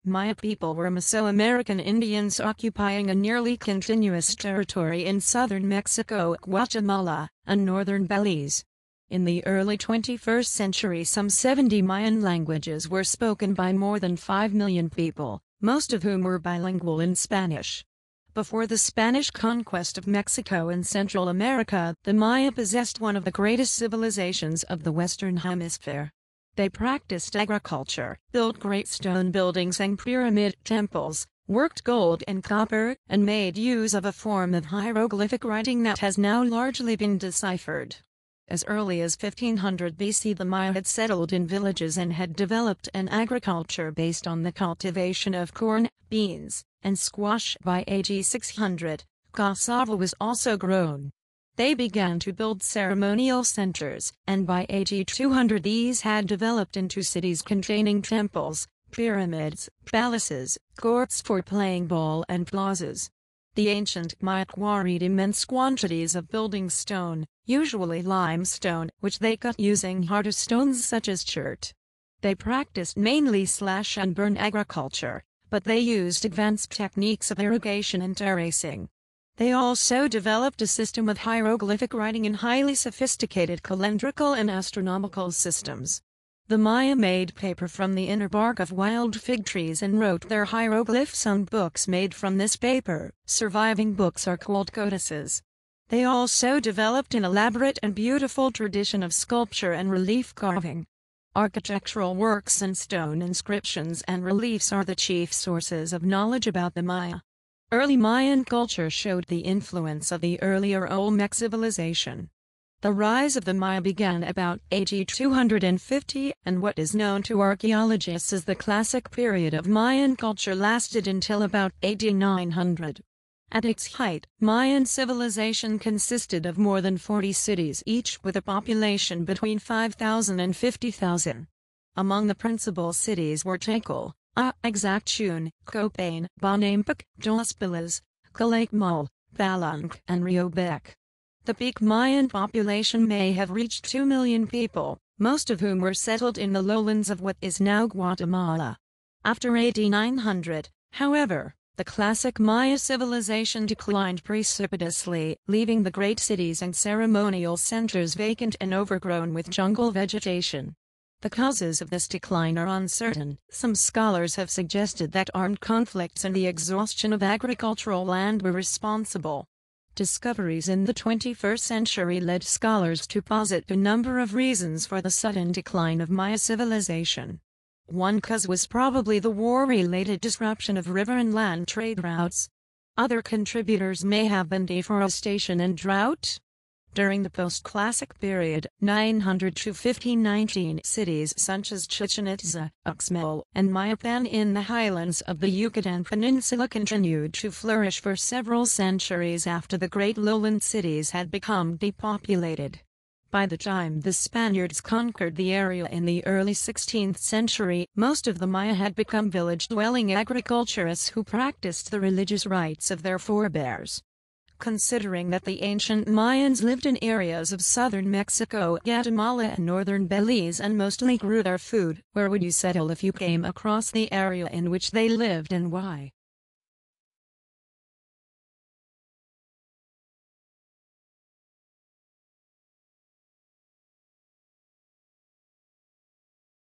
Maya people were Mesoamerican Indians occupying a nearly continuous territory in southern Mexico, Guatemala, and northern Belize. In the early 21st century, some 70 Mayan languages were spoken by more than 5 million people, most of whom were bilingual in Spanish. Before the Spanish conquest of Mexico and Central America, the Maya possessed one of the greatest civilizations of the Western Hemisphere. They practiced agriculture, built great stone buildings and pyramid temples, worked gold and copper, and made use of a form of hieroglyphic writing that has now largely been deciphered. As early as 1500 BC, the Maya had settled in villages and had developed an agriculture based on the cultivation of corn, beans, and squash. By AD 600, cassava was also grown. They began to build ceremonial centers, and by AD 200 these had developed into cities containing temples, pyramids, palaces, courts for playing ball, and plazas. The ancient Maya quarried immense quantities of building stone, usually limestone, which they cut using harder stones such as chert. They practiced mainly slash and burn agriculture, but they used advanced techniques of irrigation and terracing. They also developed a system of hieroglyphic writing and highly sophisticated calendrical and astronomical systems. The Maya made paper from the inner bark of wild fig trees and wrote their hieroglyphs on books made from this paper. Surviving books are called codices. They also developed an elaborate and beautiful tradition of sculpture and relief carving. Architectural works and stone inscriptions and reliefs are the chief sources of knowledge about the Maya. Early Mayan culture showed the influence of the earlier Olmec civilization. The rise of the Maya began about AD 250, and what is known to archaeologists as the Classic period of Mayan culture lasted until about AD 900. At its height, Mayan civilization consisted of more than 40 cities, each with a population between 5,000 and 50,000. Among the principal cities were Tikal, Exactun, Copan, Bonampak, Dos Pilas, Calakmul, Palenque, and Riobec. The peak Mayan population may have reached 2 million people, most of whom were settled in the lowlands of what is now Guatemala. After AD 900, however, the classic Maya civilization declined precipitously, leaving the great cities and ceremonial centers vacant and overgrown with jungle vegetation. The causes of this decline are uncertain. Some scholars have suggested that armed conflicts and the exhaustion of agricultural land were responsible. Discoveries in the 21st century led scholars to posit a number of reasons for the sudden decline of Maya civilization. One cause was probably the war-related disruption of river and land trade routes. Other contributors may have been deforestation and drought. During the post-classic period, 900 to 1519, cities such as Chichen Itza, Uxmal, and Mayapan in the highlands of the Yucatan Peninsula continued to flourish for several centuries after the great lowland cities had become depopulated. By the time the Spaniards conquered the area in the early 16th century, most of the Maya had become village-dwelling agriculturists who practiced the religious rites of their forebears. Considering that the ancient Mayans lived in areas of southern Mexico, Guatemala, and northern Belize and mostly grew their food, where would you settle if you came across the area in which they lived and why?